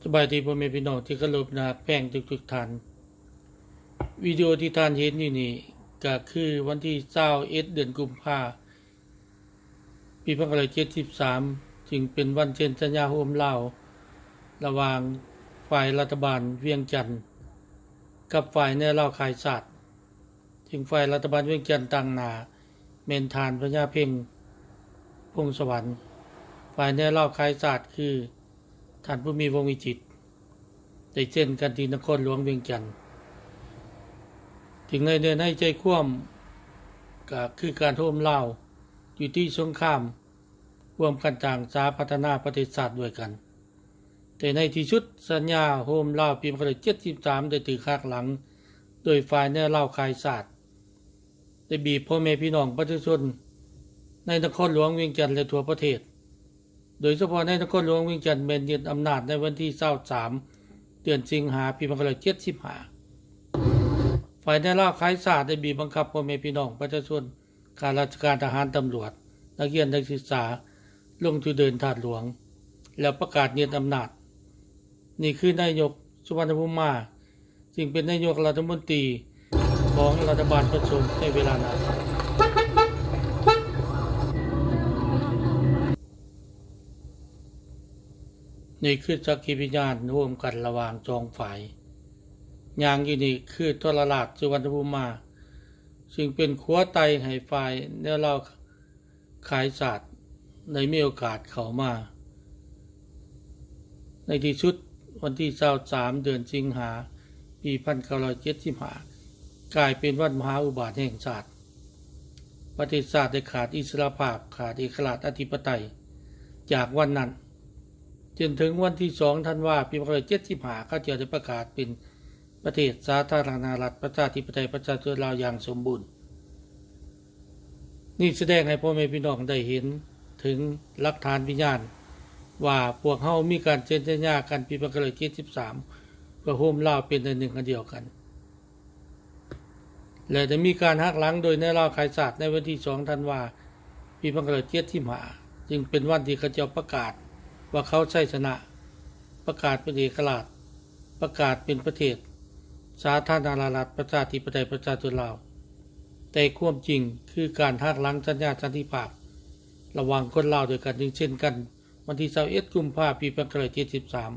สบายดีพ่อแม่พี่น้องที่เคารพนะแป้งทุกท่านวิดีโอที่ท่านเห็นอยู่นี่ก็คือวันที่21เดือนกุมภาพันธ์ปี2573จึงเป็นวันเซ็นสัญญาร่วมลาวระหว่างฝ่ายรัฐบาลเวียงจันทน์กับฝ่ายแนวลาวขายสัตว์จึงฝ่ายรัฐบาลเวียงจันทน์ตั้งหน้าแม่นทานพญาเพ่งพงสวรรค์ฝ่ายแนวลาวขายสัตว์คือท่านผู้มีวงศ์วิจิตรได้เช่นกันที่นครหลวงเวียงจันทน์ถึงในเดือนให้ใจคว่ำก็คือการร่วมเล่าอยู่ที่สงครามร่วมกันต่างสาพัฒนาประเทศชาติด้วยกันแต่ในที่สุดสัญญาโฮมเล่าปี1973ได้ถือคักหลังโดยฝ่ายแนวเล่าขายศาสตร์ได้บีบพ่อแม่พี่น้องประชาชนในนครหลวงเวียงจันทน์และทั่วประเทศโดยเฉพาะในนครหลวงเวียงจันทน์เป็นยึดอำนาจในวันที่23เดือนสิงหาคมปี2575ฝ่ายแนวล่าขายศาสตร์ได้บีบบังคับพ่อแม่พี่น้องประชาชนข้าราชการทหารตำรวจนักเรียนนักศึกษาลงทุนเดินทางหลวงแล้วประกาศยึดอำนาจนี่คือนายกสุวรรณภูมิมาซึ่งเป็นนายกรัฐมนตรีของรัฐบาลผสมในเวลานั้นนี่คือสักขีพยานร่วมกันระหว่างสองฝ่ายอย่างอยู่นี่คือทรราชสุวรรณภูมิมาซึ่งเป็นขัวไตให้ฝ่ายแนวเราขายศาสตร์ในมีโอกาสเข้ามาในที่สุดวันที่23เดือนสิงหาคมปี1975กลายเป็นวันมหาอุบาทแห่งชาติประเทศชาติได้ขาดอิสรภาพขาดเอกราชอธิปไตยจากวันนั้นจนถึงวันที่2ธันวาคมปี1975เขาจะได้ประกาศเป็นประเทศสาธารณรัฐประชาธิปไตยประชาชนลาวอย่างสมบูรณ์นี่แสดงให้พ่อแม่พี่น้องได้เห็นถึงหลักฐานวิญญาณว่าพวกเฮามีการเซ็นสัญญากันปี1973เพื่อโฮมลาวเป็นอันหนึ่งอันเดียวกันและได้มีการหักหลังโดยในลาวขายศาสตร์ในวันที่2ธันวาคมปี1975จึงเป็นวันที่เขาเจ้าประกาศว่าเขาชัยชนะประกาศเป็นเอกราชประกาศเป็นประเทศสาธารณรัฐประชาธิปไตยประชาชนลาวแต่ความจริงคือการหักหลังสัญญาสันติภาพระหว่างคนลาวด้วยกันเช่นกันวันที่21กุมภาพันธ์ปี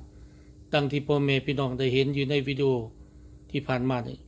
1973ดังที่พ่อแม่พี่น้องได้เห็นอยู่ในวิดีโอที่ผ่านมานี้